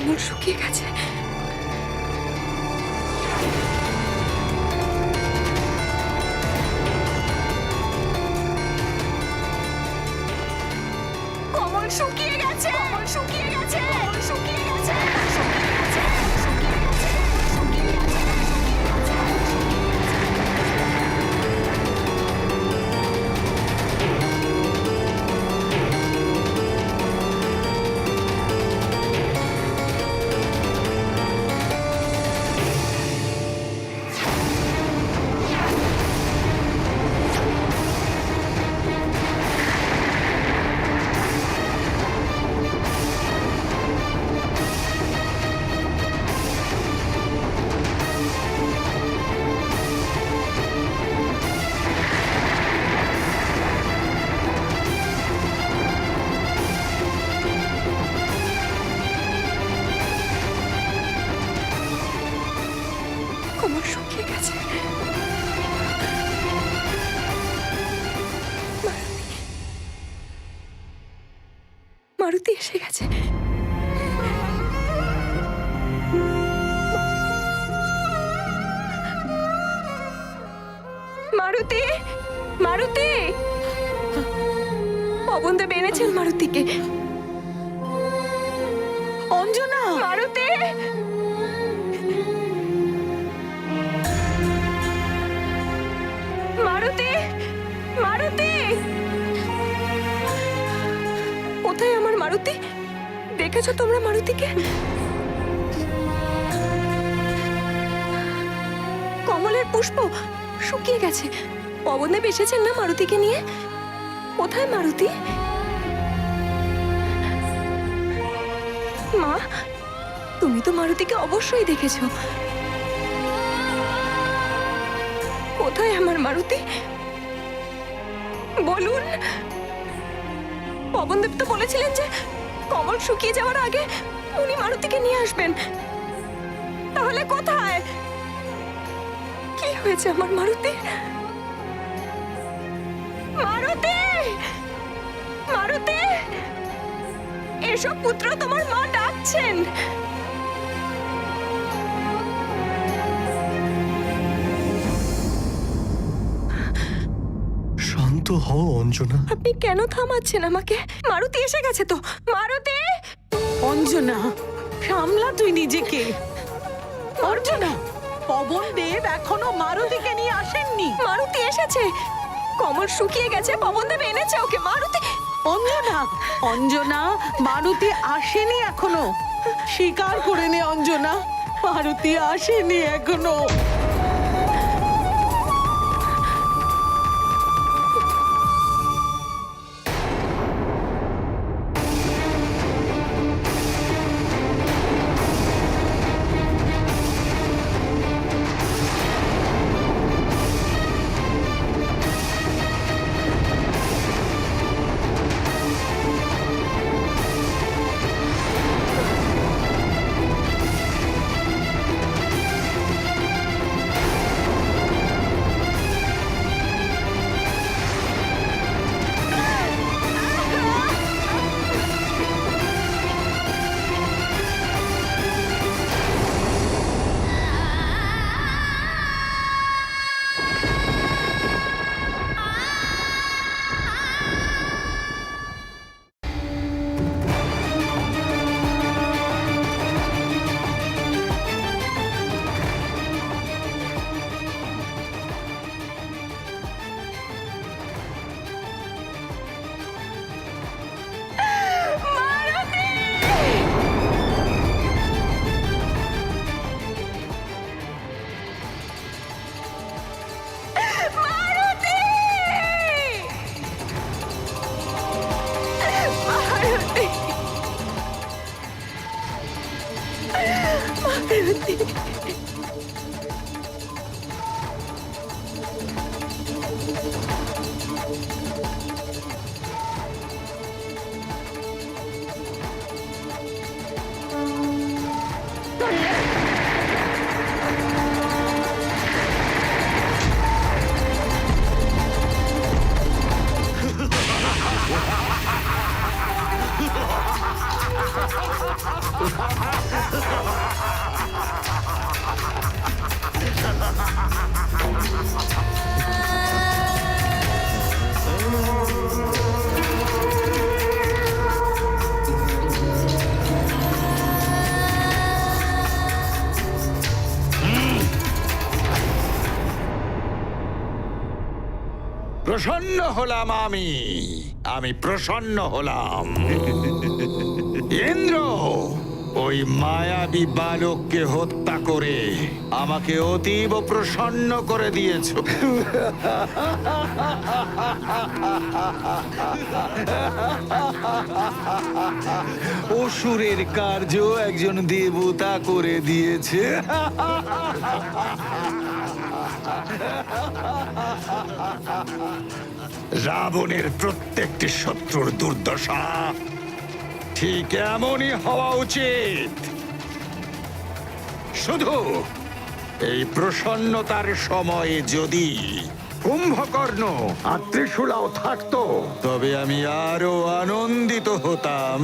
কমল শুকিয়ে গেছে। কমল শুকিয়ে গেছে, কমল শুকিয়ে গেছে, কমল শুকিয়ে গেছে, শুকিয়ে গেছে, শুকিয়ে গেছে, শুকিয়ে গেছে। কমল শুকিয়ে গেছে। মারুতি এসে গেছে। মারুতি, মারুতি, পবনদেব এনেছেন মারুতিকে। অঞ্জনা, মারুতি, মারুতি, মারুতি, কোথায় আমার মারুতি? দেখেছো তোমরা মারুতিকে? কমলের পুষ্প শুকিয়ে গেছে। পবনদেব এসেছেন না মারুতিকে নিয়ে? কোথায় মারুতি? মা, তুমি তো মারুতিকে অবশ্যই দেখেছো। কোথায় আমার মারুতি? বলুন। পবনদেব তো বলেছিলেন যে কমল শুকিয়ে যাওয়ার আগে উনি মারুতিকে নিয়ে আসবেন। তাহলে কোথায়? কি হয়েছে আমার মারুতি? মারুতি, মারুতি, এসব পুত্র, তোমার মা ডাকছেন। শান্ত হও অঞ্জনা। আপনি কেন থামাচ্ছেন আমাকে? মারুতি এসে গেছে তো। মারুতি, অঞ্জনা, সামলা তুই নিজেকে। অঞ্জনা, পবনদেব এখনো মারুতিকে নিয়ে আসেননি। মারুতি এসেছে। কমল শুকিয়ে গেছে, পবনদেব এনেছে ওকে। মারুতি, অঞ্জনা, অঞ্জনা, মারুতি আসেনি এখনো। স্বীকার করে নে অঞ্জনা, মারুতি আসেনি এখনো। প্রসন্ন হলাম আমি প্রসন্ন হলাম। ইন্দ্র, ওই মায়াবী বালককে হত্যা করে আমাকে অতীব প্রসন্ন করে দিয়েছ। অসুরের কার্য একজন দেবতা করে দিয়েছে। রাবণের প্রত্যেকটি শত্রুর দুর্দশা ঠিক এমনই হওয়া উচিত। শুধু এই প্রসন্নতার সময়ে যদি কুম্ভকর্ণ আর ত্রিশূলাও থাকতো, তবে আমি আরো আনন্দিত হতাম।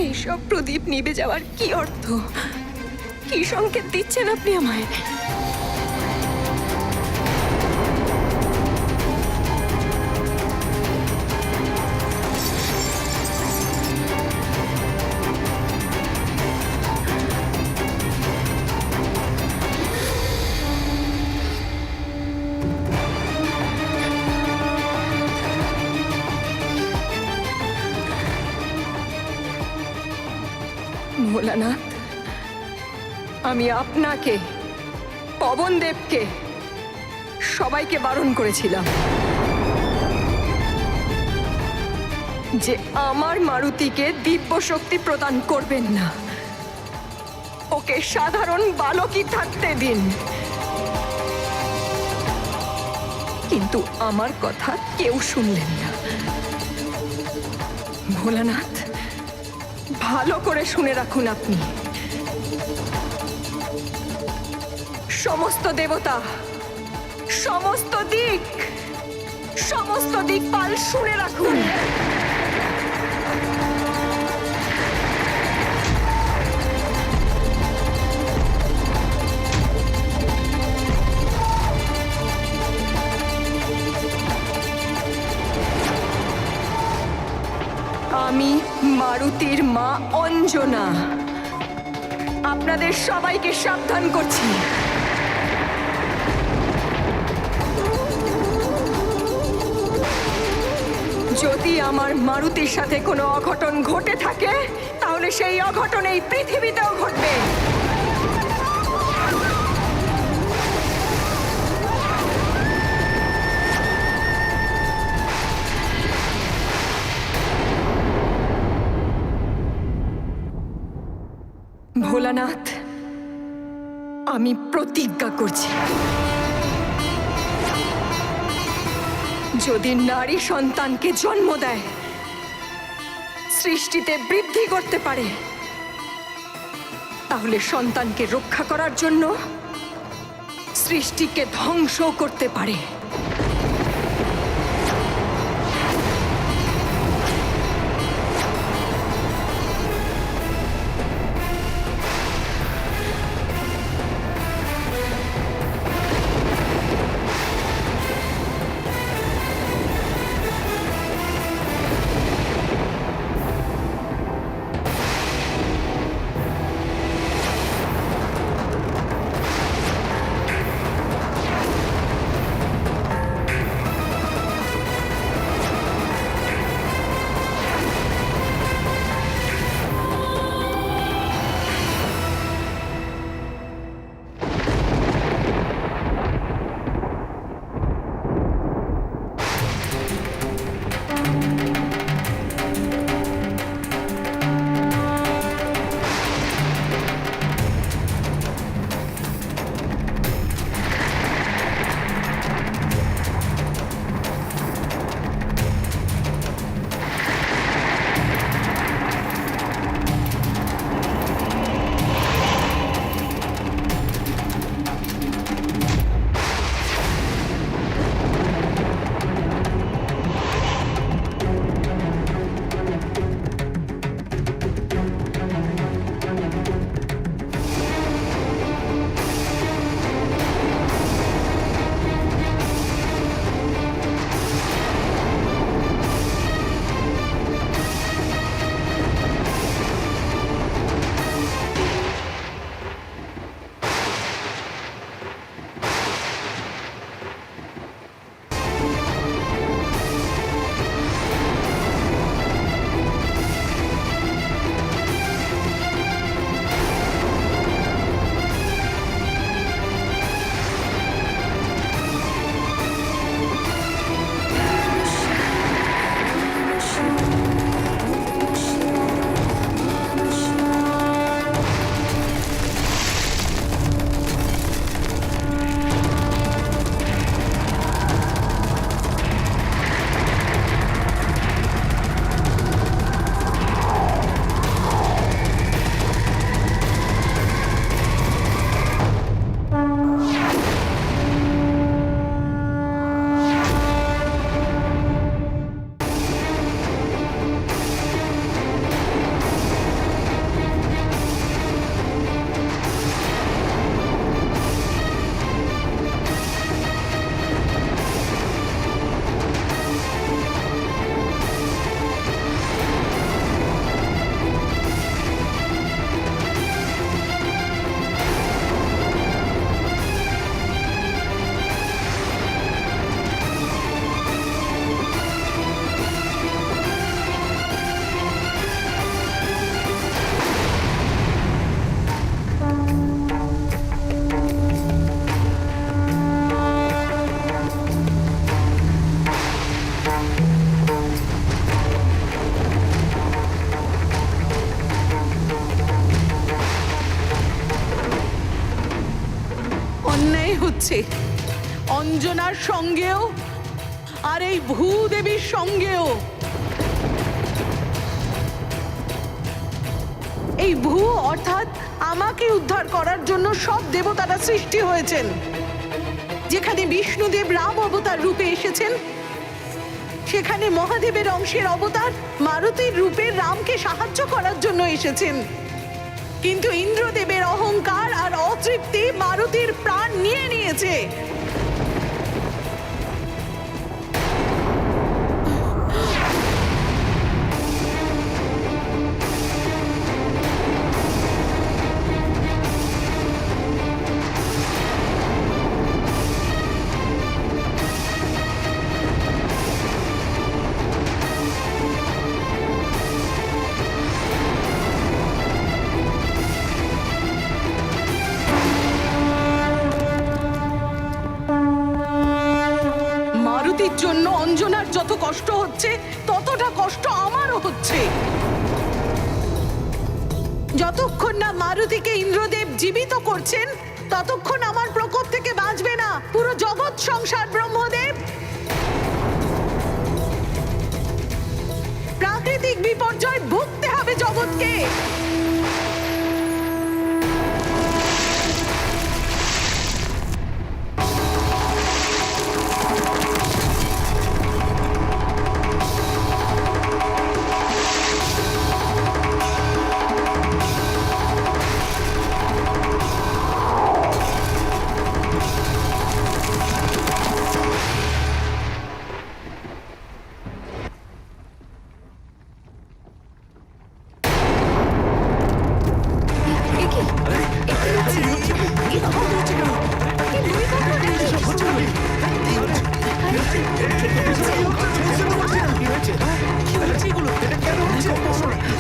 এইসব প্রদীপ নিভে যাওয়ার কি অর্থ? কি সংকেত দিচ্ছেন আপনি আমায়? ভোলানাথ, আমি আপনাকে, পবনদেবকে, সবাইকে বারণ করেছিলাম যে আমার মারুতিকে দিব্য শক্তি প্রদান করবেন না। ওকে সাধারণ বালকই থাকতে দিন। কিন্তু আমার কথা কেউ শুনলেন না। ভোলানাথ, ভালো করে শুনে রাখুন আপনি। সমস্ত দেবতা, সমস্ত দিকপাল শুনে রাখুন। আমি মারুতির মা অঞ্জনা আপনাদের সবাইকে সাবধান করছি। যদি আমার মারুতির সাথে কোনো অঘটন ঘটে থাকে, তাহলে সেই অঘটন এই পৃথিবীতেও ঘটবে। ভোলানাথ, আমি প্রতিজ্ঞা করছি, যদি নারী সন্তানকে জন্ম দেয়, সৃষ্টিতে বৃদ্ধি করতে পারে, তাহলে সন্তানকে রক্ষা করার জন্য সৃষ্টিকে ধ্বংস করতে পারে। হচ্ছে অঞ্জনার সঙ্গেও আর এই ভূদেবীর সঙ্গেও। এই ভূ অর্থাৎ আমাকে উদ্ধার করার জন্য সব দেবতারা সৃষ্টি হয়েছেন। যেখানে বিষ্ণুদেব রাম অবতার রূপে এসেছেন, সেখানে মহাদেবের অংশের অবতার মারুতির রূপে রামকে সাহায্য করার জন্য এসেছেন। কিন্তু ইন্দ্রদেবের অহংকার আর অতৃপ্তি মারুতির প্রাণ নিয়ে নিয়েছে। মারুতির জন্য অঞ্জনার যত কষ্ট হচ্ছে ততটা কষ্ট আমারও হচ্ছে। যতক্ষণ না মারুতিকে ইন্দ্রদেব জীবিত করছেন ততক্ষণ আমার প্রকোপ থেকে বাঁচবে না পুরো জগৎ সংসার। ব্রহ্মদেব, প্রাকৃতিক বিপর্যয় ভুগতে হবে জগৎকে।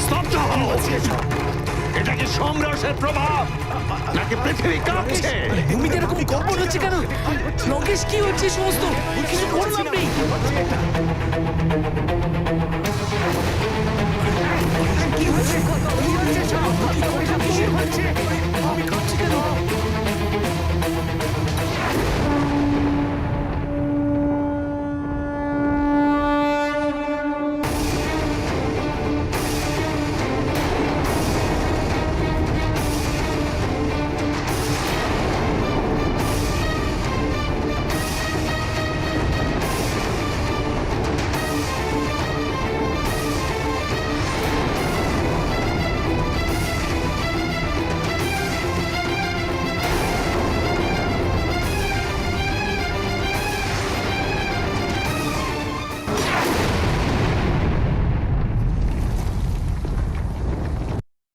স্তব্ধ হও! এটা কি সমরসের প্রভাব নাকি পৃথিবী কাঁপছে? ভূমিতে এরকম কম্পন হচ্ছে কেন? লঙ্কেশ, কি হচ্ছে সমস্ত? কিছু করলাম নেই। কি হচ্ছে? আমি কাঁপছি কেন?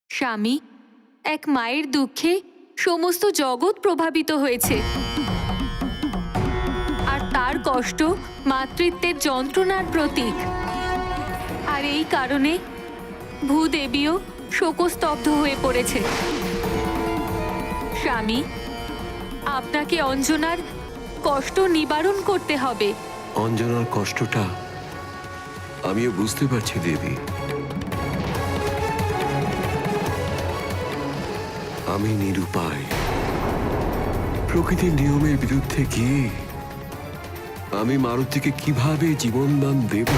স্বামী, এক মায়ের দুঃখে সমস্ত জগৎ প্রভাবিত হয়েছে, আর তার কষ্ট মাতৃত্বের যন্ত্রণার প্রতীক। আর এই কারণে ভূদেবীও শোকস্তব্ধ হয়ে পড়েছে। স্বামী, আপনাকে অঞ্জনার কষ্ট নিবারণ করতে হবে। অঞ্জনার কষ্টটা আমিও বুঝতে পারছি দেবী। আমি নিরুপায়। প্রকৃতির নিয়মের বিরুদ্ধে গিয়ে আমি মারুতিকে কিভাবে জীবনদান দেব?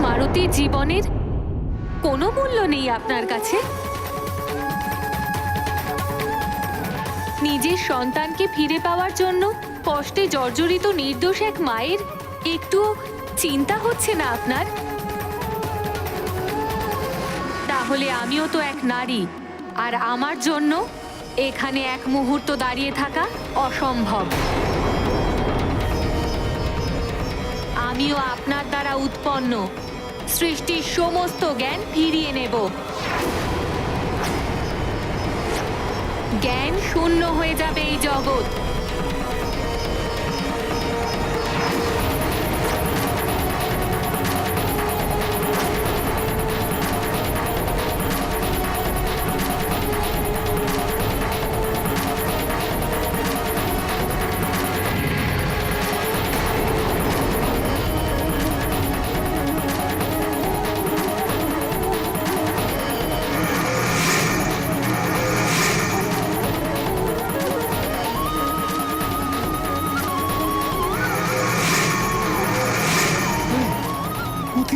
মারুতির জীবনের কোনো মূল্য নেই আপনার কাছে? নিজের সন্তানকে ফিরে পাওয়ার জন্য কষ্টে জর্জরিত নির্দোষ এক মায়ের একটুও চিন্তা হচ্ছে না আপনার? তাহলে আমিও তো এক নারী, আর আমার জন্য এখানে এক মুহূর্ত দাঁড়িয়ে থাকা অসম্ভব। আমিও আপনার দ্বারা উৎপন্ন সৃষ্টির সমস্ত জ্ঞান ফিরিয়ে নেব। জ্ঞান শূন্য হয়ে যাবে এই জগৎ।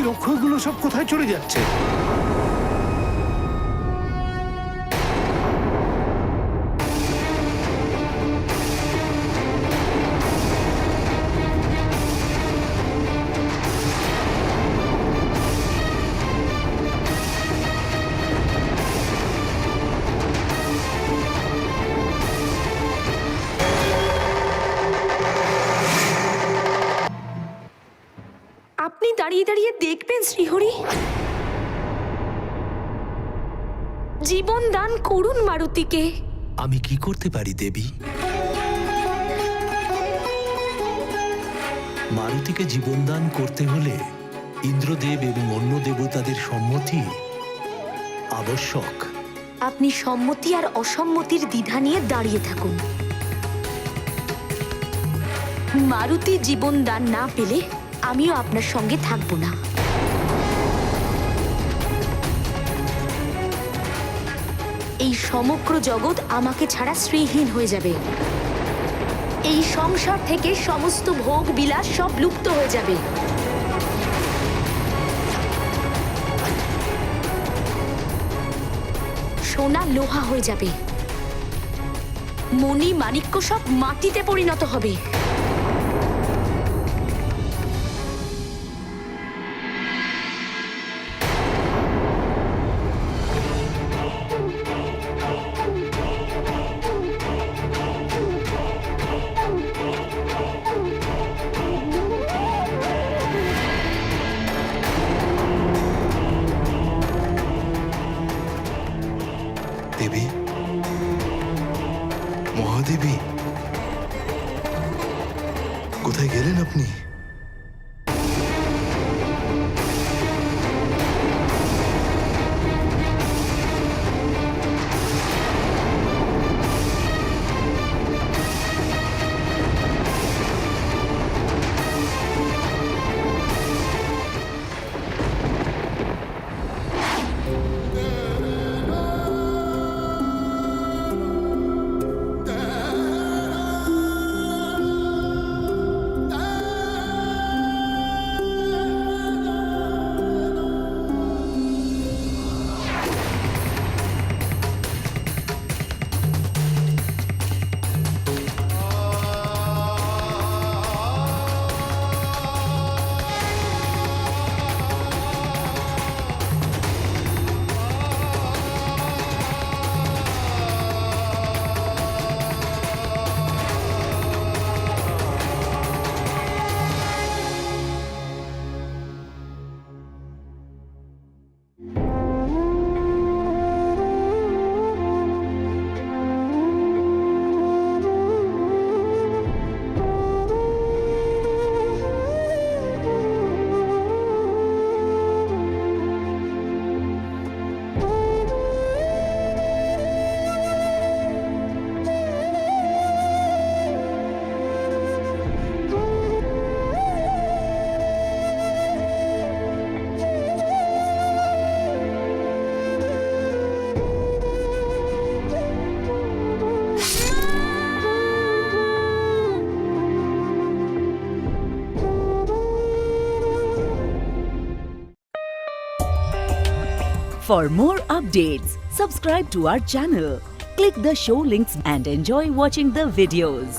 বাকি রক্ষকগুলো সব কোথায় চলে যাচ্ছে? আপনি দাঁড়িয়ে দাঁড়িয়ে দেখবেন শ্রীহরি? জীবন দান করুন মারুতিকে। আমি কি করতে পারি দেবী? মারুতিকে জীবনদান করতে হলে ইন্দ্রদেব এবং অন্য দেবতাদের সম্মতি আবশ্যক। আপনি সম্মতি আর অসম্মতির দ্বিধা নিয়ে দাঁড়িয়ে থাকুন। মারুতি জীবন দান না পেলে আমিও আপনার সঙ্গে থাকবো না। এই সমগ্র জগৎ আমাকে ছাড়া শ্রীহীন হয়ে যাবে। এই সংসার থেকে সমস্ত ভোগ বিলাস সব লুপ্ত হয়ে যাবে। সোনা লোহা হয়ে যাবে। মণি মাণিক্য সব মাটিতে পরিণত হবে। দেবী, মহাদেবী, কোথায় গেলেন আপনি? For more updates, subscribe to our channel, click the show links and enjoy watching the videos.